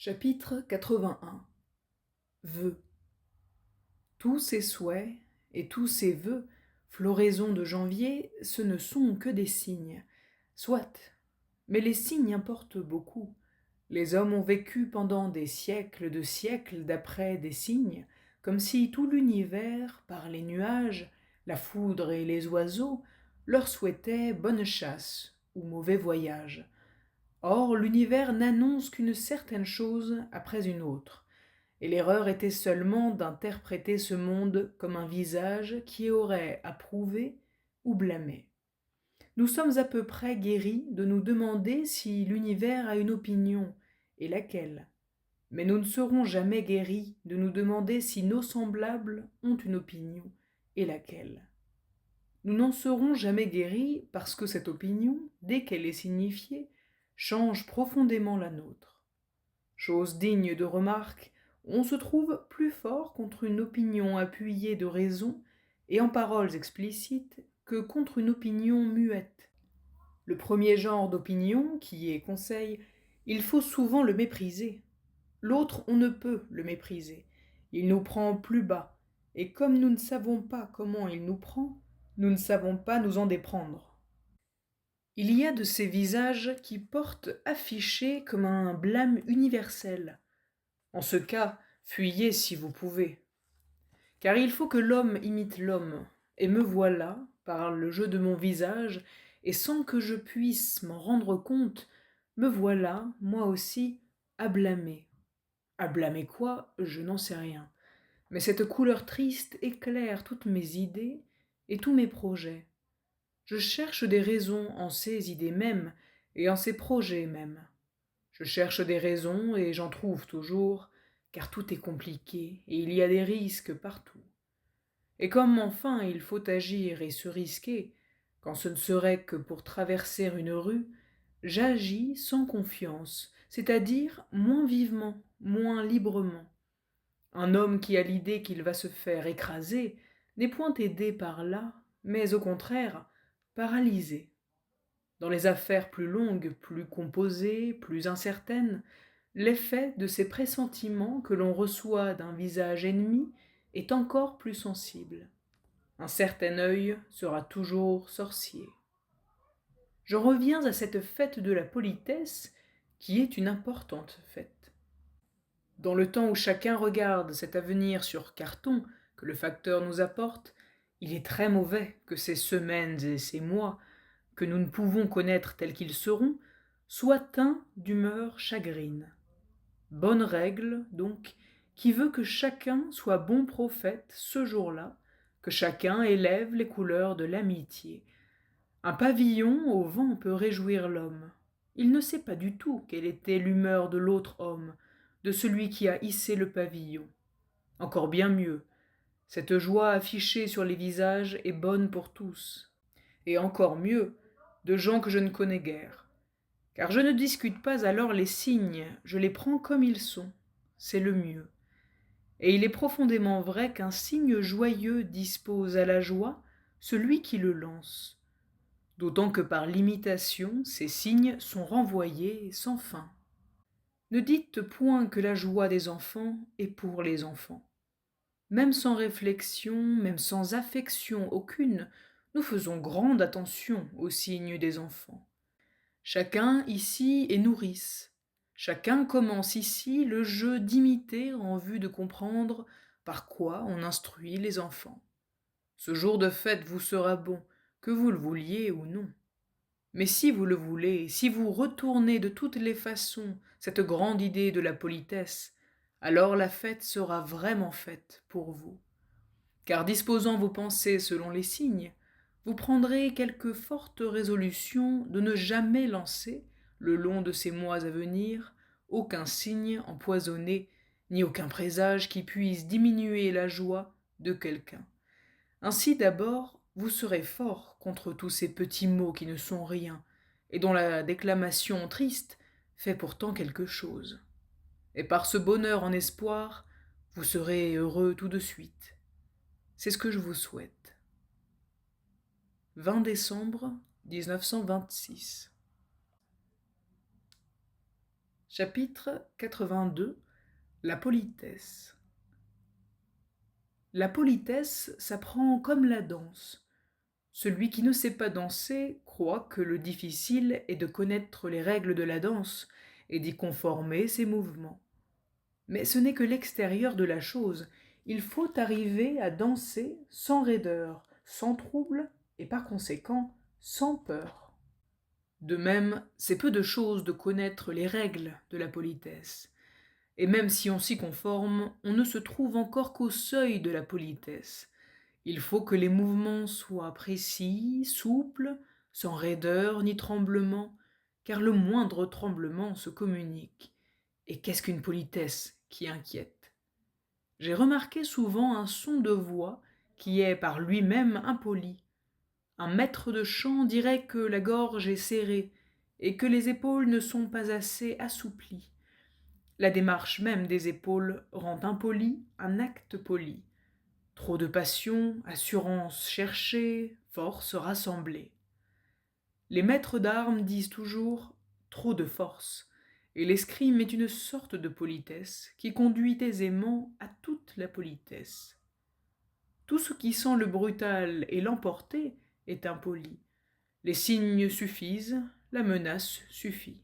Chapitre 81. Vœux. Tous ces souhaits et tous ces vœux, floraison de janvier, ce ne sont que des signes. Soit, mais les signes importent beaucoup. Les hommes ont vécu pendant des siècles de siècles d'après des signes, comme si tout l'univers, par les nuages, la foudre et les oiseaux, leur souhaitait bonne chasse ou mauvais voyage. Or, l'univers n'annonce qu'une certaine chose après une autre, et l'erreur était seulement d'interpréter ce monde comme un visage qui aurait approuvé ou blâmé. Nous sommes à peu près guéris de nous demander si l'univers a une opinion, et laquelle. Mais nous ne serons jamais guéris de nous demander si nos semblables ont une opinion, et laquelle. Nous n'en serons jamais guéris parce que cette opinion, dès qu'elle est signifiée, change profondément la nôtre. Chose digne de remarque, on se trouve plus fort contre une opinion appuyée de raison et en paroles explicites que contre une opinion muette. Le premier genre d'opinion, qui est conseil, il faut souvent le mépriser. L'autre, on ne peut le mépriser. Il nous prend plus bas, et comme nous ne savons pas comment il nous prend, nous ne savons pas nous en déprendre. Il y a de ces visages qui portent affichés comme un blâme universel. En ce cas, fuyez si vous pouvez. Car il faut que l'homme imite l'homme, et me voilà, par le jeu de mon visage, et sans que je puisse m'en rendre compte, me voilà, moi aussi, à blâmer. À blâmer quoi, je n'en sais rien. Mais cette couleur triste éclaire toutes mes idées et tous mes projets. Je cherche des raisons en ces idées mêmes et en ces projets mêmes. Je cherche des raisons et j'en trouve toujours, car tout est compliqué et il y a des risques partout. Et comme enfin il faut agir et se risquer, quand ce ne serait que pour traverser une rue, j'agis sans confiance, c'est-à-dire moins vivement, moins librement. Un homme qui a l'idée qu'il va se faire écraser n'est point aidé par là, mais au contraire, paralysé. Dans les affaires plus longues, plus composées, plus incertaines, l'effet de ces pressentiments que l'on reçoit d'un visage ennemi est encore plus sensible. Un certain œil sera toujours sorcier. J'en reviens à cette fête de la politesse, qui est une importante fête. Dans le temps où chacun regarde cet avenir sur carton que le facteur nous apporte, il est très mauvais que ces semaines et ces mois, que nous ne pouvons connaître tels qu'ils seront, soient teints d'humeur chagrine. Bonne règle, donc, qui veut que chacun soit bon prophète ce jour-là, que chacun élève les couleurs de l'amitié. Un pavillon au vent peut réjouir l'homme. Il ne sait pas du tout quelle était l'humeur de l'autre homme, de celui qui a hissé le pavillon. Encore bien mieux, cette joie affichée sur les visages est bonne pour tous. Et encore mieux, de gens que je ne connais guère. Car je ne discute pas alors les signes, je les prends comme ils sont. C'est le mieux. Et il est profondément vrai qu'un signe joyeux dispose à la joie celui qui le lance. D'autant que par l'imitation, ces signes sont renvoyés sans fin. Ne dites point que la joie des enfants est pour les enfants. Même sans réflexion, même sans affection aucune, nous faisons grande attention aux signes des enfants. Chacun ici est nourrice. Chacun commence ici le jeu d'imiter en vue de comprendre par quoi on instruit les enfants. Ce jour de fête vous sera bon, que vous le vouliez ou non. Mais si vous le voulez, si vous retournez de toutes les façons cette grande idée de la politesse, alors la fête sera vraiment faite pour vous. Car disposant vos pensées selon les signes, vous prendrez quelque forte résolution de ne jamais lancer, le long de ces mois à venir, aucun signe empoisonné, ni aucun présage qui puisse diminuer la joie de quelqu'un. Ainsi d'abord, vous serez fort contre tous ces petits mots qui ne sont rien, et dont la déclamation triste fait pourtant quelque chose. Et par ce bonheur en espoir, vous serez heureux tout de suite. C'est ce que je vous souhaite. 20 décembre 1926. Chapitre 82. La politesse. La politesse s'apprend comme la danse. Celui qui ne sait pas danser croit que le difficile est de connaître les règles de la danse et d'y conformer ses mouvements. Mais ce n'est que l'extérieur de la chose. Il faut arriver à danser sans raideur, sans trouble et par conséquent sans peur. De même, c'est peu de chose de connaître les règles de la politesse. Et même si on s'y conforme, on ne se trouve encore qu'au seuil de la politesse. Il faut que les mouvements soient précis, souples, sans raideur ni tremblement, car le moindre tremblement se communique. Et qu'est-ce qu'une politesse qui inquiète? J'ai remarqué souvent un son de voix qui est par lui-même impoli. Un maître de chant dirait que la gorge est serrée et que les épaules ne sont pas assez assouplies. La démarche même des épaules rend impoli un acte poli. Trop de passion, assurance cherchée, force rassemblée. Les maîtres d'armes disent toujours trop de force, et l'escrime est une sorte de politesse qui conduit aisément à toute la politesse. Tout ce qui sent le brutal et l'emporter est impoli. Les signes suffisent, la menace suffit.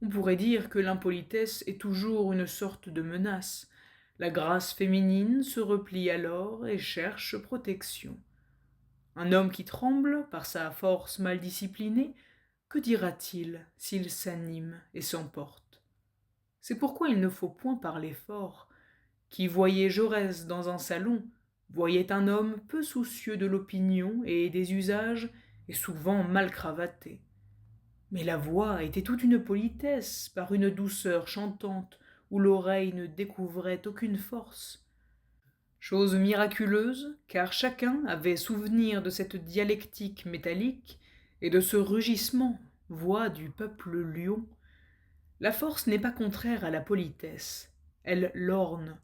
On pourrait dire que l'impolitesse est toujours une sorte de menace. La grâce féminine se replie alors et cherche protection. Un homme qui tremble par sa force mal disciplinée, que dira-t-il s'il s'anime et s'emporte? C'est pourquoi il ne faut point parler fort. Qui voyait Jaurès dans un salon, voyait un homme peu soucieux de l'opinion et des usages, et souvent mal cravaté. Mais la voix était toute une politesse, par une douceur chantante, où l'oreille ne découvrait aucune force. Chose miraculeuse, car chacun avait souvenir de cette dialectique métallique et de ce rugissement, voix du peuple lion. La force n'est pas contraire à la politesse, elle l'orne,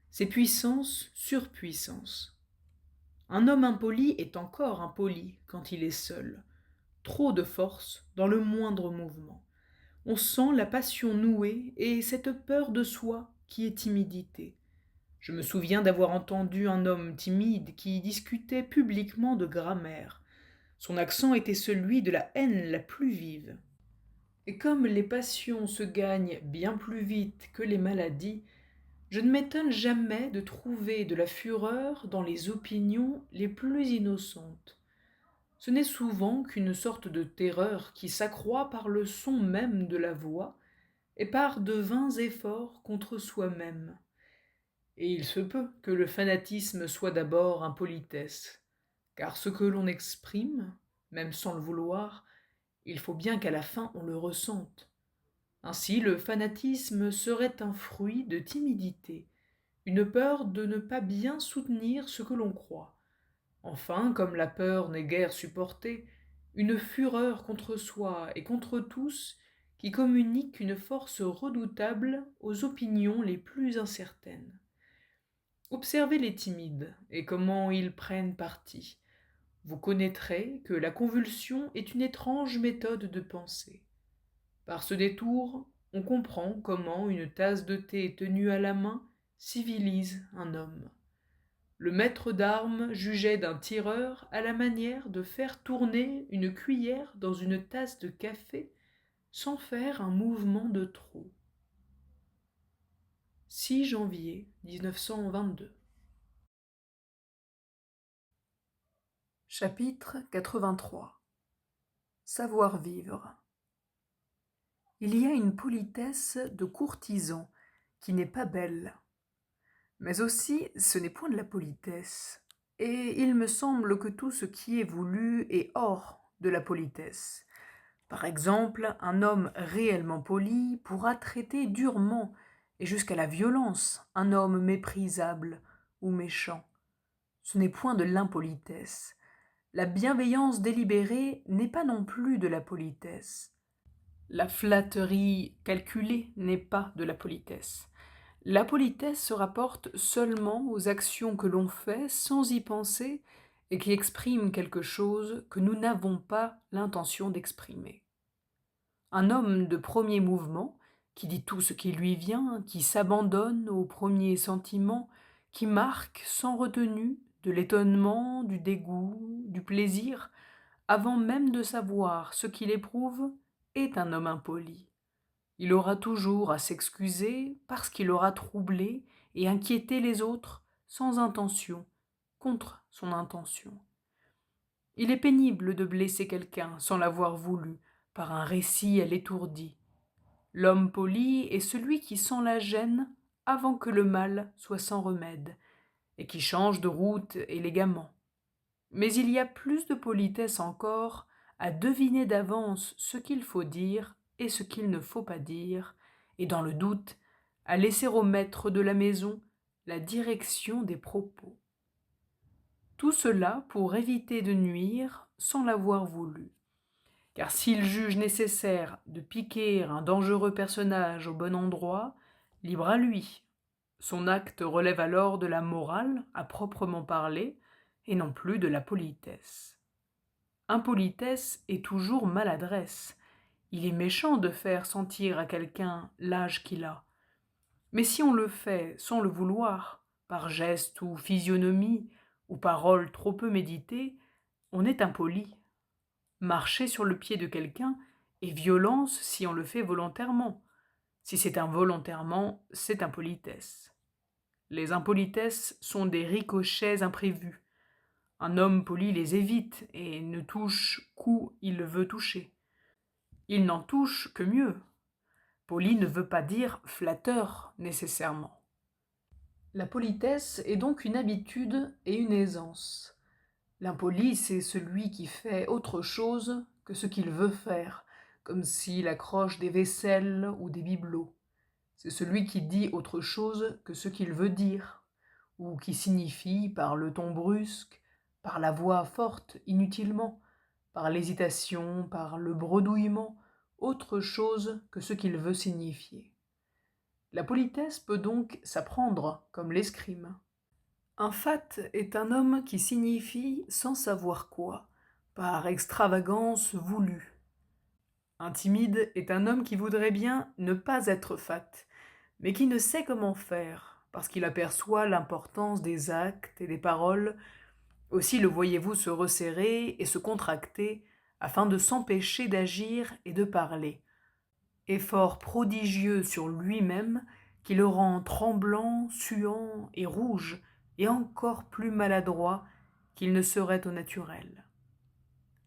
c'est puissance sur puissance. Un homme impoli est encore impoli quand il est seul. Trop de force dans le moindre mouvement. On sent la passion nouée et cette peur de soi qui est timidité. Je me souviens d'avoir entendu un homme timide qui discutait publiquement de grammaire. Son accent était celui de la haine la plus vive. Et comme les passions se gagnent bien plus vite que les maladies, je ne m'étonne jamais de trouver de la fureur dans les opinions les plus innocentes. Ce n'est souvent qu'une sorte de terreur qui s'accroît par le son même de la voix et par de vains efforts contre soi-même. Et il se peut que le fanatisme soit d'abord impolitesse, car ce que l'on exprime, même sans le vouloir, il faut bien qu'à la fin on le ressente. Ainsi le fanatisme serait un fruit de timidité, une peur de ne pas bien soutenir ce que l'on croit. Enfin, comme la peur n'est guère supportée, une fureur contre soi et contre tous qui communique une force redoutable aux opinions les plus incertaines. Observez les timides et comment ils prennent parti. Vous connaîtrez que la convulsion est une étrange méthode de pensée. Par ce détour, on comprend comment une tasse de thé tenue à la main civilise un homme. Le maître d'armes jugeait d'un tireur à la manière de faire tourner une cuillère dans une tasse de café sans faire un mouvement de trop. 6 janvier 1922. Chapitre 83. Savoir vivre. Il y a une politesse de courtisan qui n'est pas belle. Mais aussi, ce n'est point de la politesse. Et il me semble que tout ce qui est voulu est hors de la politesse. Par exemple, un homme réellement poli pourra traiter durement et jusqu'à la violence un homme méprisable ou méchant. Ce n'est point de l'impolitesse. La bienveillance délibérée n'est pas non plus de la politesse. La flatterie calculée n'est pas de la politesse. La politesse se rapporte seulement aux actions que l'on fait sans y penser et qui expriment quelque chose que nous n'avons pas l'intention d'exprimer. Un homme de premier mouvement, qui dit tout ce qui lui vient, qui s'abandonne aux premiers sentiments, qui marque sans retenue de l'étonnement, du dégoût, du plaisir, avant même de savoir ce qu'il éprouve, est un homme impoli. Il aura toujours à s'excuser parce qu'il aura troublé et inquiété les autres sans intention, contre son intention. Il est pénible de blesser quelqu'un sans l'avoir voulu, par un récit à l'étourdi. L'homme poli est celui qui sent la gêne avant que le mal soit sans remède, et qui change de route élégamment. Mais il y a plus de politesse encore à deviner d'avance ce qu'il faut dire et ce qu'il ne faut pas dire, et dans le doute, à laisser au maître de la maison la direction des propos. Tout cela pour éviter de nuire sans l'avoir voulu. Car s'il juge nécessaire de piquer un dangereux personnage au bon endroit, libre à lui. Son acte relève alors de la morale, à proprement parler, et non plus de la politesse. Impolitesse est toujours maladresse. Il est méchant de faire sentir à quelqu'un l'âge qu'il a. Mais si on le fait sans le vouloir, par geste ou physionomie, ou parole trop peu méditée, on est impoli. Marcher sur le pied de quelqu'un est violence si on le fait volontairement. Si c'est involontairement, c'est impolitesse. Les impolitesses sont des ricochets imprévus. Un homme poli les évite et ne touche qu'où il veut toucher. Il n'en touche que mieux. Poli ne veut pas dire flatteur nécessairement. La politesse est donc une habitude et une aisance. L'impoli, c'est celui qui fait autre chose que ce qu'il veut faire, comme s'il accroche des vaisselles ou des bibelots. C'est celui qui dit autre chose que ce qu'il veut dire, ou qui signifie par le ton brusque, par la voix forte inutilement, par l'hésitation, par le bredouillement, autre chose que ce qu'il veut signifier. La politesse peut donc s'apprendre comme l'escrime. Un fat est un homme qui signifie sans savoir quoi, par extravagance voulue. Un timide est un homme qui voudrait bien ne pas être fat, mais qui ne sait comment faire, parce qu'il aperçoit l'importance des actes et des paroles. Aussi le voyez-vous se resserrer et se contracter afin de s'empêcher d'agir et de parler. Effort prodigieux sur lui-même qui le rend tremblant, suant et rouge, et encore plus maladroit qu'il ne serait au naturel.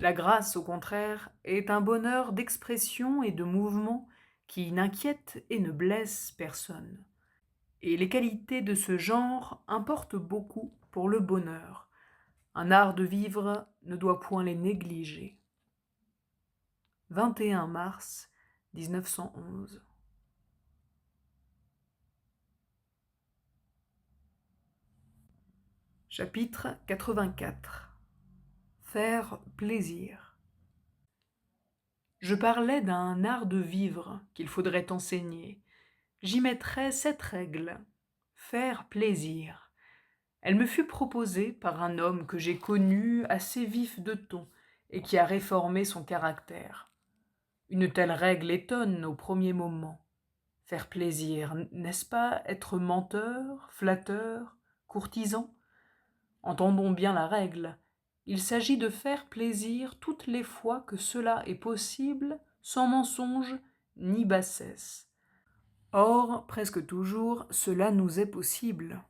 La grâce, au contraire, est un bonheur d'expression et de mouvement qui n'inquiète et ne blesse personne. Et les qualités de ce genre importent beaucoup pour le bonheur. Un art de vivre ne doit point les négliger. 21 mars 1911. Chapitre 84. Faire plaisir. Je parlais d'un art de vivre qu'il faudrait enseigner. J'y mettrais cette règle: faire plaisir. Elle me fut proposée par un homme que j'ai connu assez vif de ton et qui a réformé son caractère. Une telle règle étonne au premier moment. Faire plaisir, n'est-ce pas être menteur, flatteur, courtisan? Entendons bien la règle. Il s'agit de faire plaisir toutes les fois que cela est possible, sans mensonge ni bassesse. Or, presque toujours, cela nous est possible.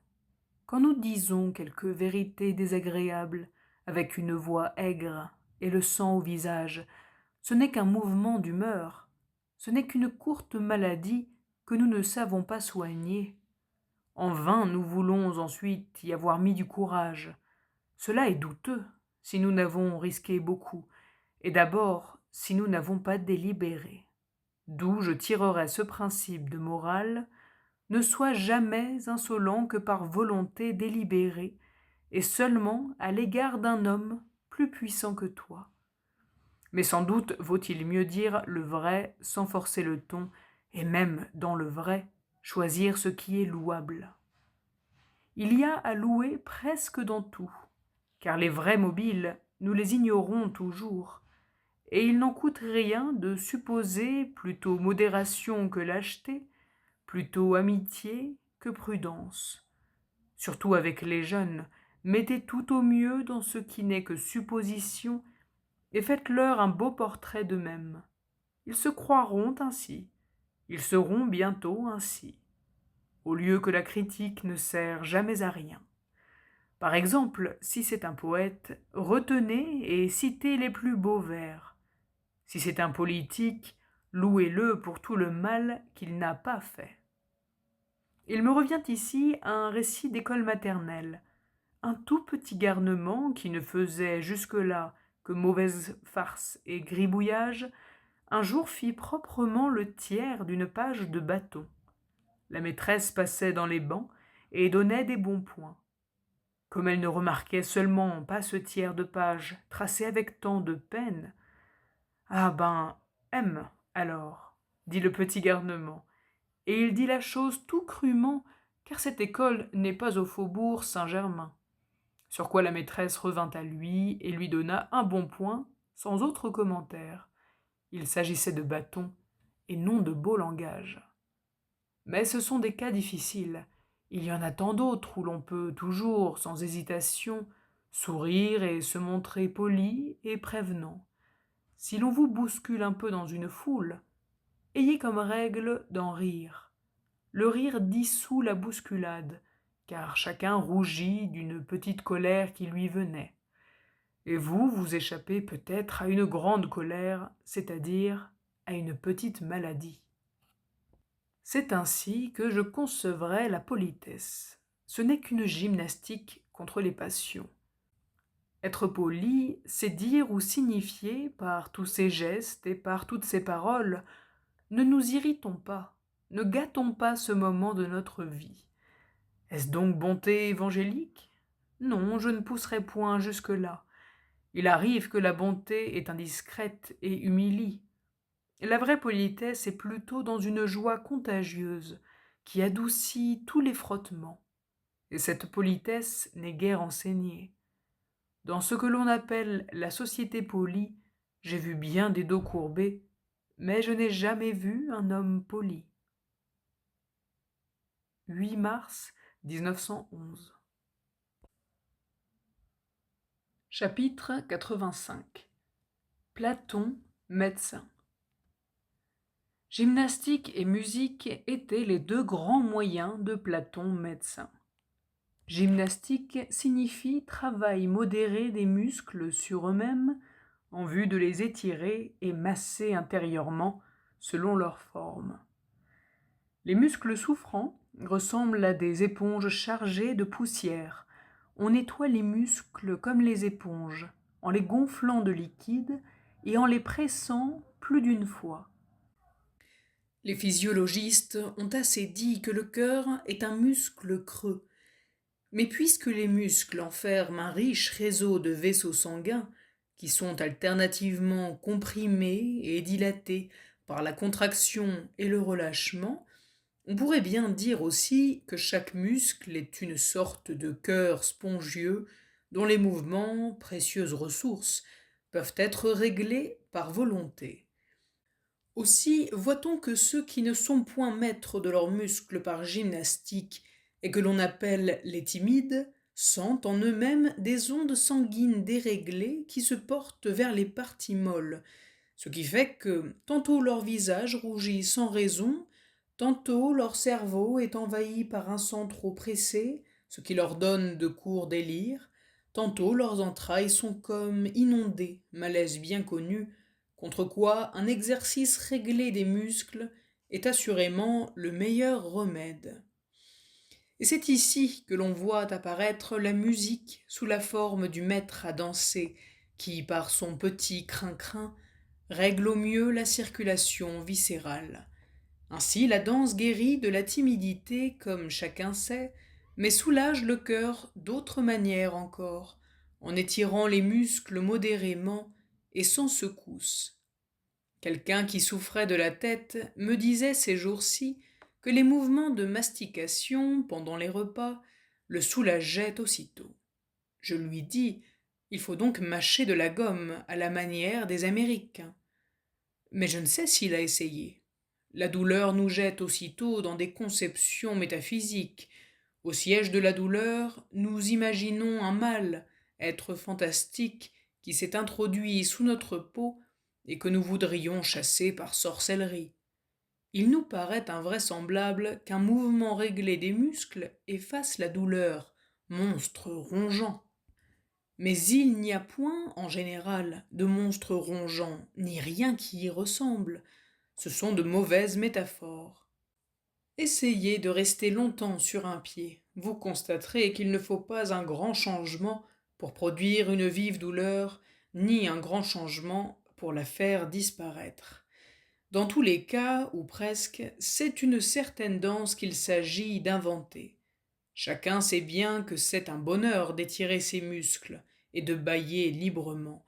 Quand nous disons quelque vérité désagréable, avec une voix aigre et le sang au visage, ce n'est qu'un mouvement d'humeur, ce n'est qu'une courte maladie que nous ne savons pas soigner. En vain nous voulons ensuite y avoir mis du courage. Cela est douteux si nous n'avons risqué beaucoup, et d'abord si nous n'avons pas délibéré. D'où je tirerai ce principe de morale: ne sois jamais insolent que par volonté délibérée, et seulement à l'égard d'un homme plus puissant que toi. Mais sans doute vaut-il mieux dire le vrai sans forcer le ton, et même dans le vrai, choisir ce qui est louable. Il y a à louer presque dans tout, car les vrais mobiles, nous les ignorons toujours, et il n'en coûte rien de supposer plutôt modération que lâcheté, plutôt amitié que prudence. Surtout avec les jeunes, mettez tout au mieux dans ce qui n'est que supposition, et faites-leur un beau portrait d'eux-mêmes. Ils se croiront ainsi, ils seront bientôt ainsi, au lieu que la critique ne sert jamais à rien. Par exemple, si c'est un poète, retenez et citez les plus beaux vers. Si c'est un politique, louez-le pour tout le mal qu'il n'a pas fait. Il me revient ici un récit d'école maternelle. Un tout petit garnement qui ne faisait jusque-là que mauvaise farce et gribouillage, un jour fit proprement le tiers d'une page de bâton. La maîtresse passait dans les bancs et donnait des bons points. Comme elle ne remarquait seulement pas ce tiers de page tracé avec tant de peine. Ah ben, aime, alors, dit le petit garnement, et il dit la chose tout crûment, car cette école n'est pas au faubourg Saint-Germain. Sur quoi la maîtresse revint à lui et lui donna un bon point, sans autre commentaire. Il s'agissait de bâton, et non de beau langage. Mais ce sont des cas difficiles. Il y en a tant d'autres où l'on peut toujours, sans hésitation, sourire et se montrer poli et prévenant. Si l'on vous bouscule un peu dans une foule, ayez comme règle d'en rire. Le rire dissout la bousculade, car chacun rougit d'une petite colère qui lui venait. Et vous échappez peut-être à une grande colère, c'est-à-dire à une petite maladie. C'est ainsi que je concevrais la politesse. Ce n'est qu'une gymnastique contre les passions. Être poli, c'est dire ou signifier, par tous ces gestes et par toutes ces paroles, ne nous irritons pas, ne gâtons pas ce moment de notre vie. Est-ce donc bonté évangélique? Non, je ne pousserai point jusque-là. Il arrive que la bonté est indiscrète et humilie. La vraie politesse est plutôt dans une joie contagieuse, qui adoucit tous les frottements. Et cette politesse n'est guère enseignée. Dans ce que l'on appelle la société polie, j'ai vu bien des dos courbés, mais je n'ai jamais vu un homme poli. 8 mars 1911. Chapitre 85. Platon, médecin. Gymnastique et musique étaient les deux grands moyens de Platon, médecin. Gymnastique signifie travail modéré des muscles sur eux-mêmes en vue de les étirer et masser intérieurement selon leur forme. Les muscles souffrants ressemblent à des éponges chargées de poussière. On nettoie les muscles comme les éponges, en les gonflant de liquide et en les pressant plus d'une fois. Les physiologistes ont assez dit que le cœur est un muscle creux. Mais puisque les muscles enferment un riche réseau de vaisseaux sanguins, qui sont alternativement comprimés et dilatés par la contraction et le relâchement, on pourrait bien dire aussi que chaque muscle est une sorte de cœur spongieux dont les mouvements, précieuses ressources, peuvent être réglés par volonté. Aussi voit-on que ceux qui ne sont point maîtres de leurs muscles par gymnastique et que l'on appelle les timides, sentent en eux-mêmes des ondes sanguines déréglées qui se portent vers les parties molles, ce qui fait que tantôt leur visage rougit sans raison, tantôt leur cerveau est envahi par un sang trop pressé, ce qui leur donne de courts délires, tantôt leurs entrailles sont comme inondées, malaise bien connu, contre quoi un exercice réglé des muscles est assurément le meilleur remède. Et c'est ici que l'on voit apparaître la musique sous la forme du maître à danser, qui, par son petit crin-crin, règle au mieux la circulation viscérale. Ainsi la danse guérit de la timidité, comme chacun sait, mais soulage le cœur d'autres manières encore, en étirant les muscles modérément et sans secousse. Quelqu'un qui souffrait de la tête me disait ces jours-ci que les mouvements de mastication pendant les repas le soulageaient aussitôt. Je lui dis Il faut donc mâcher de la gomme à la manière des Américains. Mais je ne sais s'il a essayé. La douleur nous jette aussitôt dans des conceptions métaphysiques. Au siège de la douleur, nous imaginons un mal, être fantastique, qui s'est introduit sous notre peau et que nous voudrions chasser par sorcellerie. Il nous paraît invraisemblable qu'un mouvement réglé des muscles efface la douleur, monstre rongeant. Mais il n'y a point, en général, de monstre rongeant, ni rien qui y ressemble. Ce sont de mauvaises métaphores. Essayez de rester longtemps sur un pied. Vous constaterez qu'il ne faut pas un grand changement pour produire une vive douleur, ni un grand changement pour la faire disparaître. Dans tous les cas, ou presque, c'est une certaine danse qu'il s'agit d'inventer. Chacun sait bien que c'est un bonheur d'étirer ses muscles et de bâiller librement.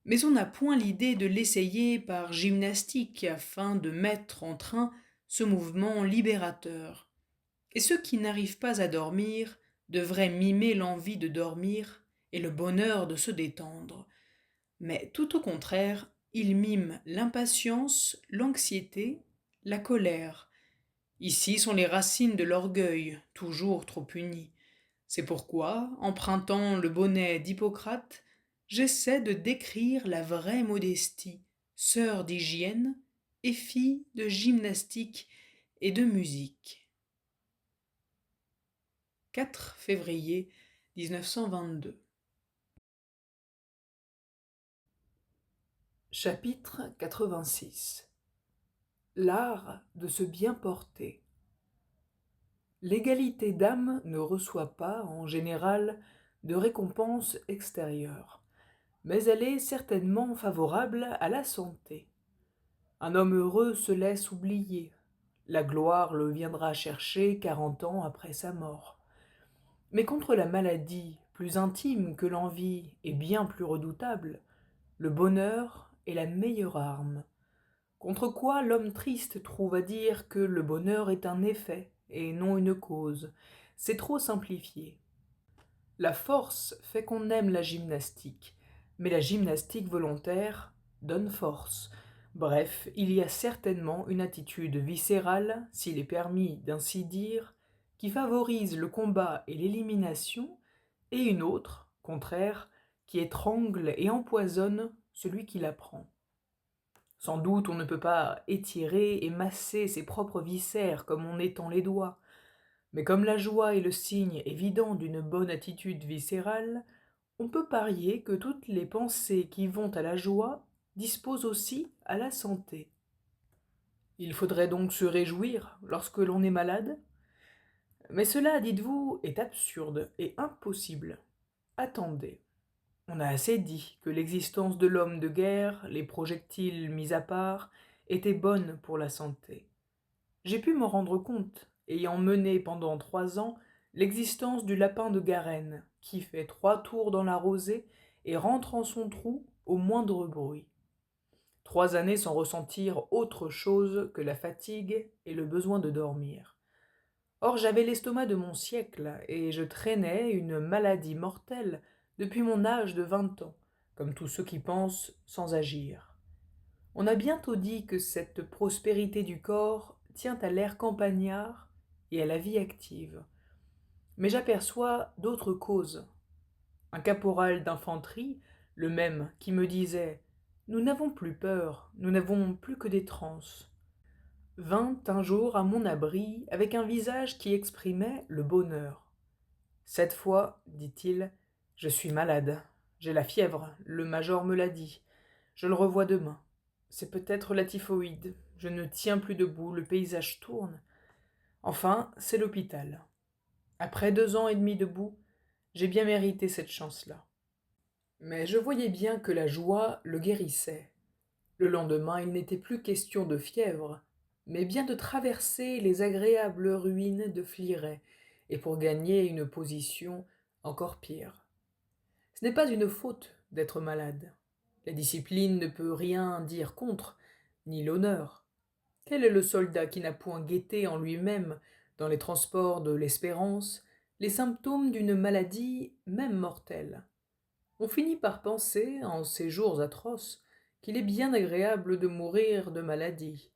Mais on n'a point l'idée de l'essayer par gymnastique afin de mettre en train ce mouvement libérateur. Et ceux qui n'arrivent pas à dormir devraient mimer l'envie de dormir et le bonheur de se détendre. Mais tout au contraire, ils miment l'impatience, l'anxiété, la colère. Ici sont les racines de l'orgueil, toujours trop uni. C'est pourquoi, empruntant le bonnet d'Hippocrate, j'essaie de décrire la vraie modestie, sœur d'hygiène et fille de gymnastique et de musique. 4 février 1922. Chapitre 86. L'art de se bien porter. L'égalité d'âme ne reçoit pas, en général, de récompense extérieure, mais elle est certainement favorable à la santé. Un homme heureux se laisse oublier. La gloire le viendra chercher 40 ans après sa mort. Mais contre la maladie, plus intime que l'envie et bien plus redoutable, le bonheur est la meilleure arme. Contre quoi l'homme triste trouve à dire que le bonheur est un effet et non une cause. C'est trop simplifié. La force fait qu'on aime la gymnastique, mais la gymnastique volontaire donne force. Bref, il y a certainement une attitude viscérale, s'il est permis d'ainsi dire, qui favorise le combat et l'élimination, et une autre, contraire, qui étrangle et empoisonne celui qui la prend. Sans doute on ne peut pas étirer et masser ses propres viscères comme on étend les doigts, mais comme la joie est le signe évident d'une bonne attitude viscérale, on peut parier que toutes les pensées qui vont à la joie disposent aussi à la santé. Il faudrait donc se réjouir lorsque l'on est malade? Mais cela, dites-vous, est absurde et impossible. Attendez. On a assez dit que l'existence de l'homme de guerre, les projectiles mis à part, était bonne pour la santé. J'ai pu m'en rendre compte, ayant mené pendant 3 ans l'existence du lapin de Garenne, qui fait 3 tours dans la rosée et rentre en son trou au moindre bruit. 3 années sans ressentir autre chose que la fatigue et le besoin de dormir. Or j'avais l'estomac de mon siècle, et je traînais une maladie mortelle depuis mon âge de 20 ans, comme tous ceux qui pensent sans agir. On a bientôt dit que cette prospérité du corps tient à l'air campagnard et à la vie active. Mais j'aperçois d'autres causes. Un caporal d'infanterie, le même, qui me disait « Nous n'avons plus peur, nous n'avons plus que des transes », vint un jour à mon abri avec un visage qui exprimait le bonheur. « Cette fois, dit-il, je suis malade. J'ai la fièvre, le major me l'a dit. Je le revois demain. C'est peut-être la typhoïde. Je ne tiens plus debout, le paysage tourne. Enfin, c'est l'hôpital. Après 2 ans et demi debout, j'ai bien mérité cette chance-là. » Mais je voyais bien que la joie le guérissait. Le lendemain, il n'était plus question de fièvre, mais bien de traverser les agréables ruines de Fliret, et pour gagner une position encore pire. Ce n'est pas une faute d'être malade. La discipline ne peut rien dire contre, ni l'honneur. Quel est le soldat qui n'a point guetté en lui-même, dans les transports de l'espérance, les symptômes d'une maladie même mortelle? On finit par penser, en ces jours atroces, qu'il est bien agréable de mourir de maladie.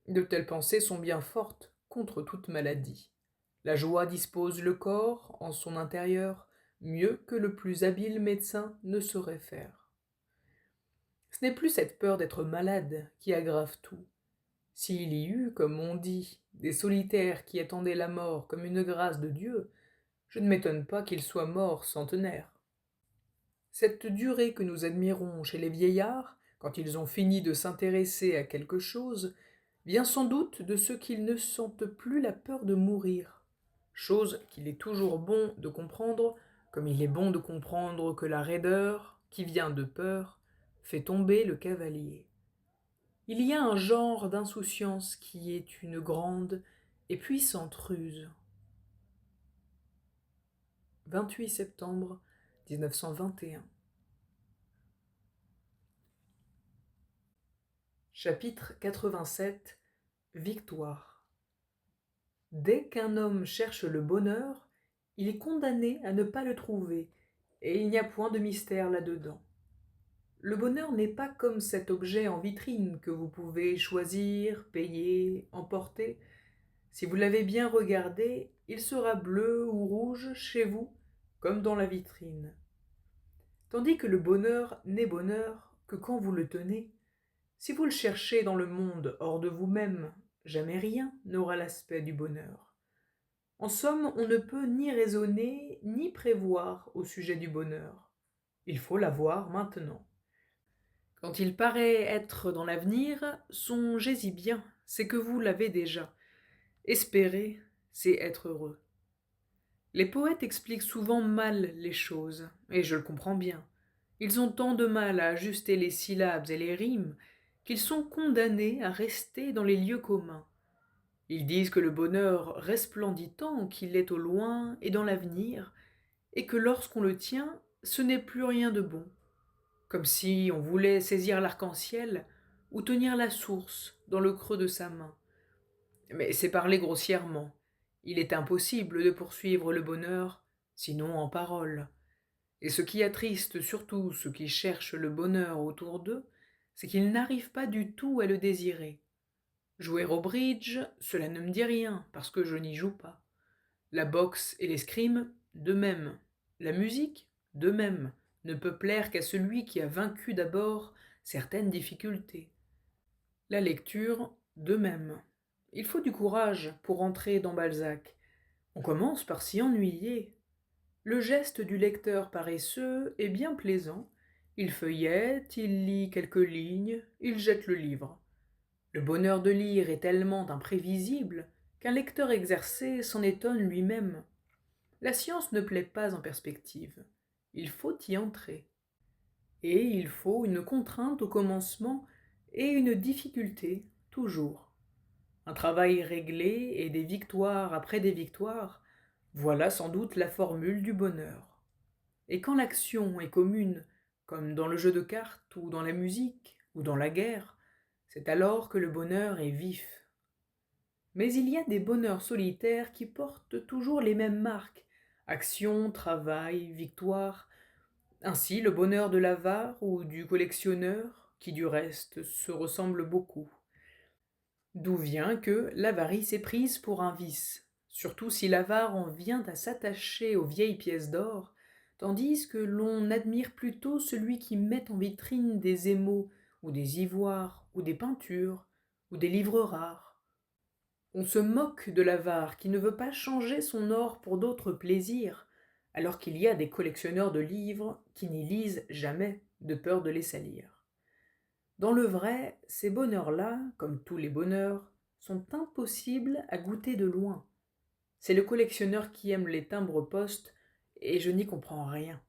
De telles pensées sont bien fortes contre toute maladie. La joie dispose le corps, en son intérieur, mieux que le plus habile médecin ne saurait faire. Ce n'est plus cette peur d'être malade qui aggrave tout. S'il y eut, comme on dit, des solitaires qui attendaient la mort comme une grâce de Dieu, je ne m'étonne pas qu'ils soient morts centenaires. Cette durée que nous admirons chez les vieillards, quand ils ont fini de s'intéresser à quelque chose, vient sans doute de ce qu'ils ne sentent plus la peur de mourir, chose qu'il est toujours bon de comprendre, comme il est bon de comprendre que la raideur, qui vient de peur, fait tomber le cavalier. Il y a un genre d'insouciance qui est une grande et puissante ruse. 28 septembre 1921. Chapitre 87. Victoire. Dès qu'un homme cherche le bonheur, il est condamné à ne pas le trouver, et il n'y a point de mystère là-dedans. Le bonheur n'est pas comme cet objet en vitrine que vous pouvez choisir, payer, emporter. Si vous l'avez bien regardé, il sera bleu ou rouge chez vous, comme dans la vitrine. Tandis que le bonheur n'est bonheur que quand vous le tenez. Si vous le cherchez dans le monde hors de vous-même, jamais rien n'aura l'aspect du bonheur. En somme, on ne peut ni raisonner ni prévoir au sujet du bonheur. Il faut l'avoir maintenant. Quand il paraît être dans l'avenir, songez-y bien, c'est que vous l'avez déjà. Espérer, c'est être heureux. Les poètes expliquent souvent mal les choses, et je le comprends bien. Ils ont tant de mal à ajuster les syllabes et les rimes qu'ils sont condamnés à rester dans les lieux communs. Ils disent que le bonheur resplendit tant qu'il est au loin et dans l'avenir, et que lorsqu'on le tient, ce n'est plus rien de bon, comme si on voulait saisir l'arc-en-ciel ou tenir la source dans le creux de sa main. Mais c'est parler grossièrement. Il est impossible de poursuivre le bonheur, sinon en paroles. Et ce qui attriste surtout ceux qui cherchent le bonheur autour d'eux, c'est qu'ils n'arrivent pas du tout à le désirer. Jouer au bridge, cela ne me dit rien, parce que je n'y joue pas. La boxe et l'escrime, de même. La musique, de même, ne peut plaire qu'à celui qui a vaincu d'abord certaines difficultés. La lecture, de même. Il faut du courage pour entrer dans Balzac. On commence par s'y ennuyer. Le geste du lecteur paresseux est bien plaisant. Il feuillette, il lit quelques lignes, il jette le livre. Le bonheur de lire est tellement imprévisible qu'un lecteur exercé s'en étonne lui-même. La science ne plaît pas en perspective. Il faut y entrer. Et il faut une contrainte au commencement et une difficulté toujours. Un travail réglé et des victoires après des victoires, voilà sans doute la formule du bonheur. Et quand l'action est commune, comme dans le jeu de cartes ou dans la musique ou dans la guerre, c'est alors que le bonheur est vif. Mais il y a des bonheurs solitaires qui portent toujours les mêmes marques, action, travail, victoire. Ainsi le bonheur de l'avare ou du collectionneur, qui du reste se ressemble beaucoup. D'où vient que l'avarice est prise pour un vice, surtout si l'avare en vient à s'attacher aux vieilles pièces d'or, tandis que l'on admire plutôt celui qui met en vitrine des émaux, ou des ivoires, ou des peintures, ou des livres rares. On se moque de l'avare qui ne veut pas changer son or pour d'autres plaisirs, alors qu'il y a des collectionneurs de livres qui n'y lisent jamais, de peur de les salir. Dans le vrai, ces bonheurs-là, comme tous les bonheurs, sont impossibles à goûter de loin. C'est le collectionneur qui aime les timbres-poste, et je n'y comprends rien.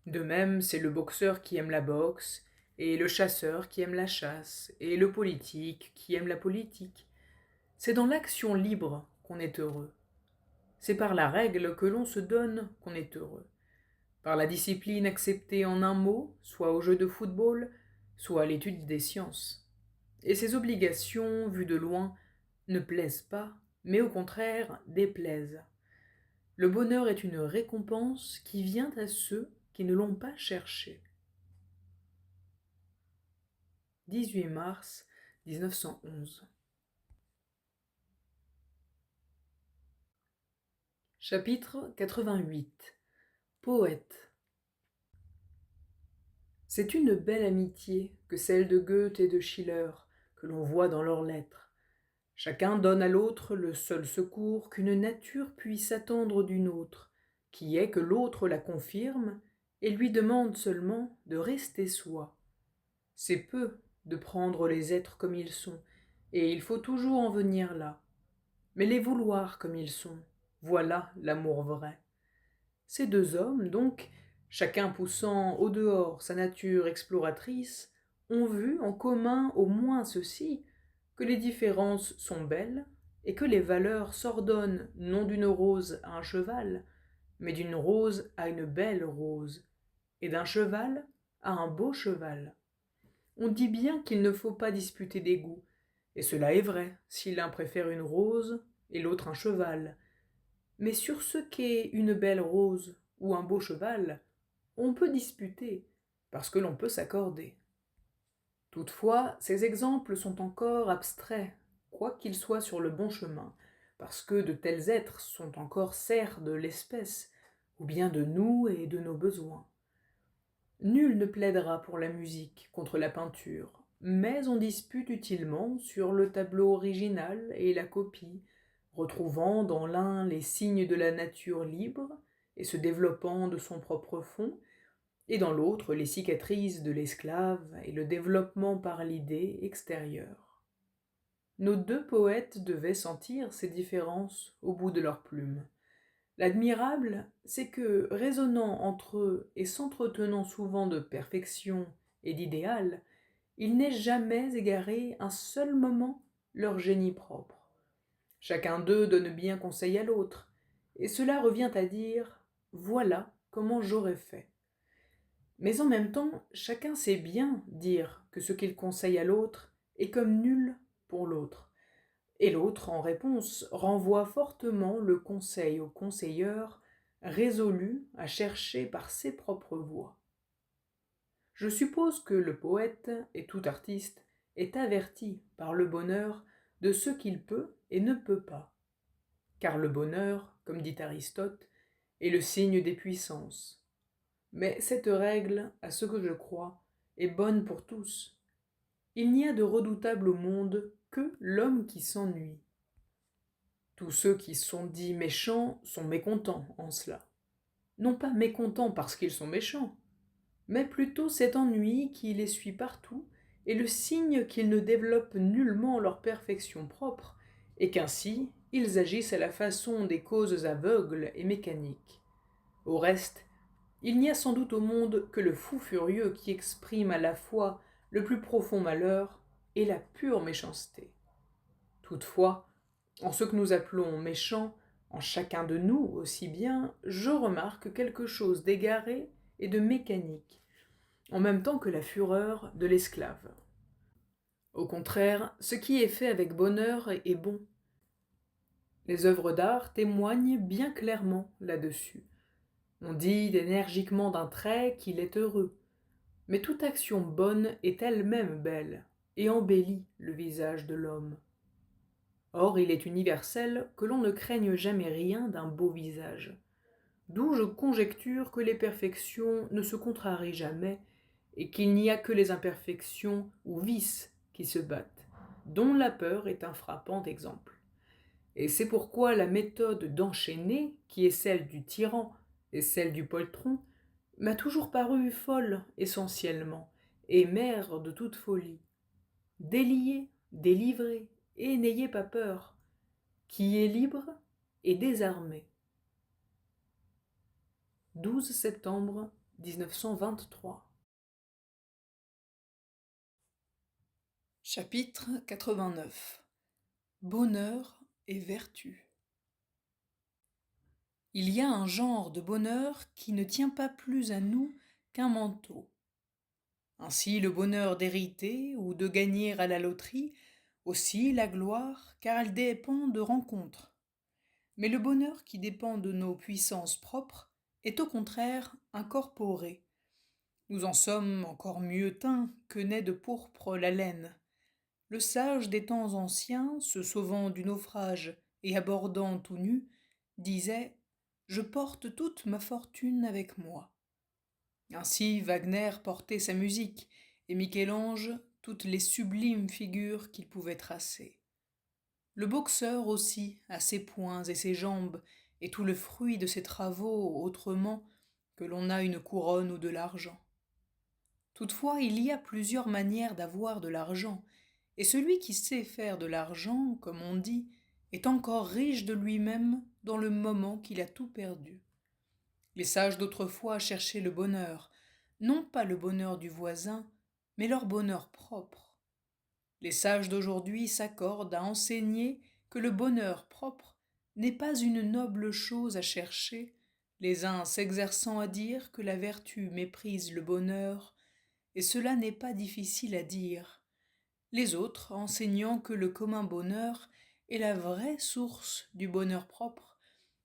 De même, c'est le boxeur qui aime la boxe, et le chasseur qui aime la chasse, et le politique qui aime la politique. C'est dans l'action libre qu'on est heureux. C'est par la règle que l'on se donne qu'on est heureux. Par la discipline acceptée en un mot, soit au jeu de football, soit à l'étude des sciences. Et ces obligations, vues de loin, ne plaisent pas, mais au contraire déplaisent. Le bonheur est une récompense qui vient à ceux qui ne l'ont pas cherché. 18 mars 1911. Chapitre 88. Poète. C'est une belle amitié que celle de Goethe et de Schiller, que l'on voit dans leurs lettres. Chacun donne à l'autre le seul secours qu'une nature puisse attendre d'une autre, qui est que l'autre la confirme et lui demande seulement de rester soi. C'est peu de prendre les êtres comme ils sont, et il faut toujours en venir là. Mais les vouloir comme ils sont, voilà l'amour vrai. Ces deux hommes, donc, chacun poussant au dehors sa nature exploratrice, ont vu en commun au moins ceci, que les différences sont belles, et que les valeurs s'ordonnent non d'une rose à un cheval, mais d'une rose à une belle rose, et d'un cheval à un beau cheval. On dit bien qu'il ne faut pas disputer des goûts, et cela est vrai si l'un préfère une rose et l'autre un cheval. Mais sur ce qu'est une belle rose ou un beau cheval, on peut disputer, parce que l'on peut s'accorder. Toutefois, ces exemples sont encore abstraits, quoiqu'ils soient sur le bon chemin, parce que de tels êtres sont encore serfs de l'espèce, ou bien de nous et de nos besoins. Nul ne plaidera pour la musique contre la peinture, mais on dispute utilement sur le tableau original et la copie, retrouvant dans l'un les signes de la nature libre et se développant de son propre fond, et dans l'autre les cicatrices de l'esclave et le développement par l'idée extérieure. Nos deux poètes devaient sentir ces différences au bout de leurs plumes. L'admirable, c'est que, raisonnant entre eux et s'entretenant souvent de perfection et d'idéal, ils n'aient jamais égaré un seul moment leur génie propre. Chacun d'eux donne bien conseil à l'autre, et cela revient à dire « voilà comment j'aurais fait ». Mais en même temps, chacun sait bien dire que ce qu'il conseille à l'autre est comme nul pour l'autre, et l'autre, en réponse, renvoie fortement le conseil au conseilleur, résolu à chercher par ses propres voies. Je suppose que le poète, et tout artiste, est averti par le bonheur de ce qu'il peut et ne peut pas. Car le bonheur, comme dit Aristote, est le signe des puissances. Mais cette règle, à ce que je crois, est bonne pour tous. Il n'y a de redoutable au monde que l'homme qui s'ennuie. Tous ceux qui sont dits méchants sont mécontents en cela. Non pas mécontents parce qu'ils sont méchants, mais plutôt cet ennui qui les suit partout est le signe qu'ils ne développent nullement leur perfection propre et qu'ainsi ils agissent à la façon des causes aveugles et mécaniques. Au reste, il n'y a sans doute au monde que le fou furieux qui exprime à la fois le plus profond malheur et la pure méchanceté. Toutefois, en ce que nous appelons méchant, en chacun de nous aussi bien, je remarque quelque chose d'égaré et de mécanique, en même temps que la fureur de l'esclave. Au contraire, ce qui est fait avec bonheur est bon. Les œuvres d'art témoignent bien clairement là-dessus. On dit énergiquement d'un trait qu'il est heureux, mais toute action bonne est elle-même belle et embellit le visage de l'homme. Or, il est universel que l'on ne craigne jamais rien d'un beau visage, d'où je conjecture que les perfections ne se contrarient jamais, et qu'il n'y a que les imperfections ou vices qui se battent, dont la peur est un frappant exemple. Et c'est pourquoi la méthode d'enchaîner, qui est celle du tyran et celle du poltron, m'a toujours paru folle essentiellement, et mère de toute folie. Déliez, délivrez, et n'ayez pas peur. Qui est libre est désarmé. 12 septembre 1923. Chapitre 89. Bonheur et vertu. Il y a un genre de bonheur qui ne tient pas plus à nous qu'un manteau. Ainsi le bonheur d'hériter ou de gagner à la loterie, aussi la gloire, car elle dépend de rencontres. Mais le bonheur qui dépend de nos puissances propres est au contraire incorporé. Nous en sommes encore mieux teints que n'est de pourpre la laine. Le sage des temps anciens, se sauvant du naufrage et abordant tout nu, disait « Je porte toute ma fortune avec moi ». Ainsi Wagner portait sa musique, et Michel-Ange toutes les sublimes figures qu'il pouvait tracer. Le boxeur aussi a ses poings et ses jambes, et tout le fruit de ses travaux autrement que l'on a une couronne ou de l'argent. Toutefois, il y a plusieurs manières d'avoir de l'argent, et celui qui sait faire de l'argent, comme on dit, est encore riche de lui-même dans le moment qu'il a tout perdu. Les sages d'autrefois cherchaient le bonheur, non pas le bonheur du voisin, mais leur bonheur propre. Les sages d'aujourd'hui s'accordent à enseigner que le bonheur propre n'est pas une noble chose à chercher, les uns s'exerçant à dire que la vertu méprise le bonheur, et cela n'est pas difficile à dire, les autres enseignant que le commun bonheur est la vraie source du bonheur propre,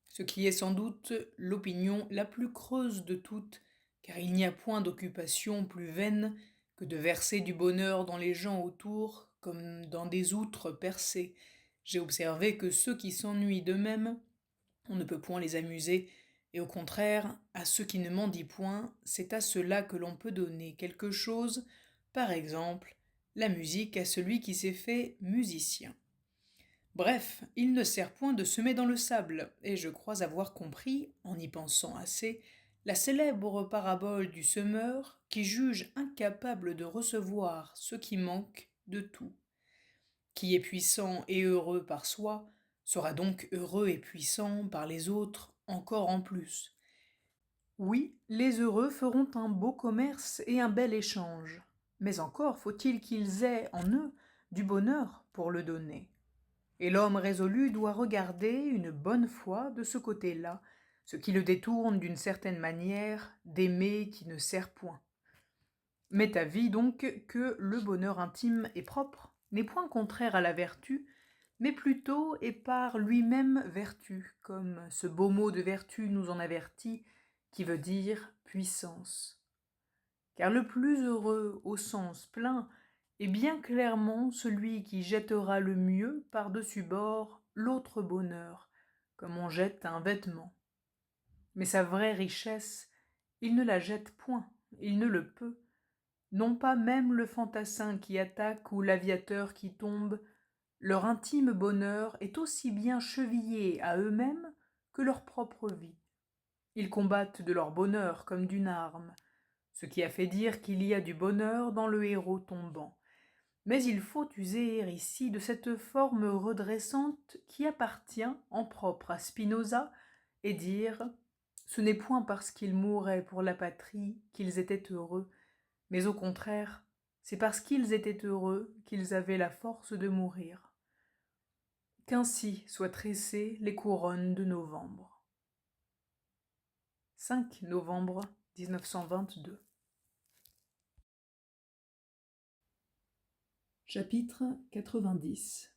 ce qui est sans doute l'opinion la plus creuse de toutes, car il n'y a point d'occupation plus vaine que de verser du bonheur dans les gens autour comme dans des outres percées. J'ai observé que ceux qui s'ennuient d'eux-mêmes, on ne peut point les amuser, et au contraire, à ceux qui ne mendient point, c'est à ceux-là que l'on peut donner quelque chose, par exemple, la musique à celui qui s'est fait musicien. Bref, il ne sert point de semer dans le sable, et je crois avoir compris, en y pensant assez, la célèbre parabole du semeur qui juge incapable de recevoir ce qui manque de tout. Qui est puissant et heureux par soi, sera donc heureux et puissant par les autres encore en plus. Oui, les heureux feront un beau commerce et un bel échange, mais encore faut-il qu'ils aient en eux du bonheur pour le donner. Et l'homme résolu doit regarder une bonne fois de ce côté-là, ce qui le détourne d'une certaine manière d'aimer qui ne sert point. M'est avis donc que le bonheur intime et propre n'est point contraire à la vertu, mais plutôt est par lui-même vertu, comme ce beau mot de vertu nous en avertit, qui veut dire puissance. Car le plus heureux au sens plein est bien clairement celui qui jettera le mieux par-dessus bord l'autre bonheur, comme on jette un vêtement. Mais sa vraie richesse, il ne la jette point, il ne le peut, non pas même le fantassin qui attaque ou l'aviateur qui tombe, leur intime bonheur est aussi bien chevillé à eux-mêmes que leur propre vie. Ils combattent de leur bonheur comme d'une arme, ce qui a fait dire qu'il y a du bonheur dans le héros tombant. Mais il faut user ici de cette forme redressante qui appartient en propre à Spinoza et dire « ce n'est point parce qu'ils mouraient pour la patrie qu'ils étaient heureux, mais au contraire, c'est parce qu'ils étaient heureux qu'ils avaient la force de mourir. » Qu'ainsi soient tressées les couronnes de novembre. 5 novembre 1922. Chapitre 90.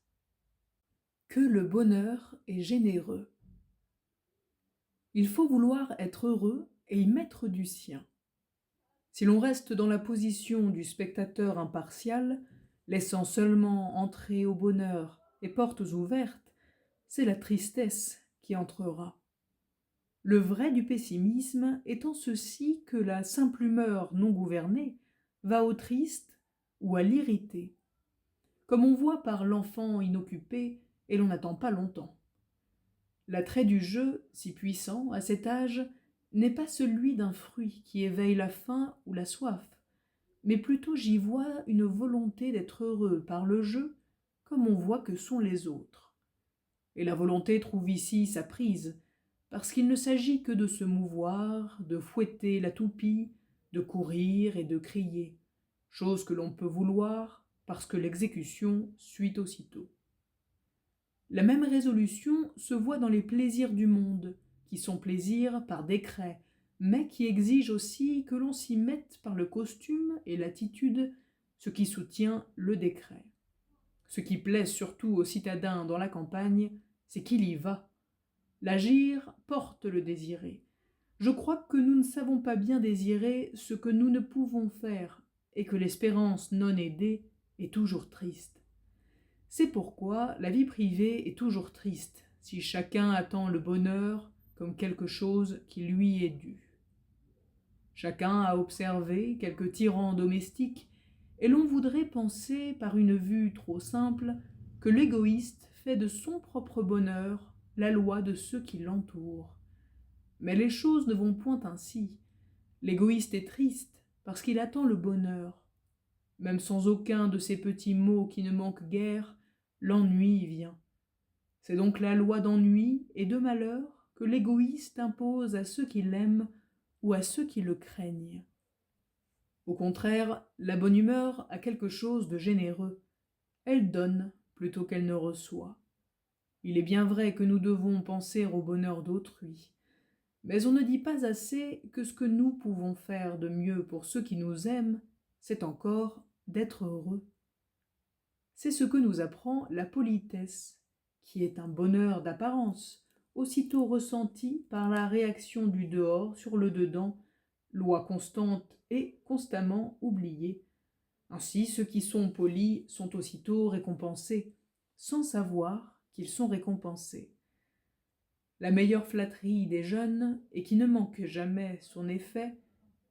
Que le bonheur est généreux. Il faut vouloir être heureux et y mettre du sien. Si l'on reste dans la position du spectateur impartial, laissant seulement entrer au bonheur et portes ouvertes, c'est la tristesse qui entrera. Le vrai du pessimisme est en ceci que la simple humeur non gouvernée va au triste ou à l'irrité, comme on voit par l'enfant inoccupé et l'on n'attend pas longtemps. L'attrait du jeu, si puissant à cet âge, n'est pas celui d'un fruit qui éveille la faim ou la soif, mais plutôt j'y vois une volonté d'être heureux par le jeu, comme on voit que sont les autres. Et la volonté trouve ici sa prise, parce qu'il ne s'agit que de se mouvoir, de fouetter la toupie, de courir et de crier, chose que l'on peut vouloir, parce que l'exécution suit aussitôt. La même résolution se voit dans les plaisirs du monde, qui sont plaisirs par décret, mais qui exigent aussi que l'on s'y mette par le costume et l'attitude, ce qui soutient le décret. Ce qui plaît surtout aux citadins dans la campagne, c'est qu'il y va. L'agir porte le désiré. Je crois que nous ne savons pas bien désirer ce que nous ne pouvons faire, et que l'espérance non aidée est toujours triste. C'est pourquoi la vie privée est toujours triste, si chacun attend le bonheur comme quelque chose qui lui est dû. Chacun a observé quelques tyrans domestiques, et l'on voudrait penser, par une vue trop simple, que l'égoïste fait de son propre bonheur la loi de ceux qui l'entourent. Mais les choses ne vont point ainsi. L'égoïste est triste parce qu'il attend le bonheur. Même sans aucun de ces petits mots qui ne manquent guère, l'ennui vient. C'est donc la loi d'ennui et de malheur que l'égoïste impose à ceux qui l'aiment ou à ceux qui le craignent. Au contraire, la bonne humeur a quelque chose de généreux. Elle donne plutôt qu'elle ne reçoit. Il est bien vrai que nous devons penser au bonheur d'autrui, mais on ne dit pas assez que ce que nous pouvons faire de mieux pour ceux qui nous aiment, c'est encore d'être heureux. C'est ce que nous apprend la politesse, qui est un bonheur d'apparence, aussitôt ressenti par la réaction du dehors sur le dedans, loi constante et constamment oubliée. Ainsi, ceux qui sont polis sont aussitôt récompensés, sans savoir qu'ils sont récompensés. La meilleure flatterie des jeunes, et qui ne manque jamais son effet,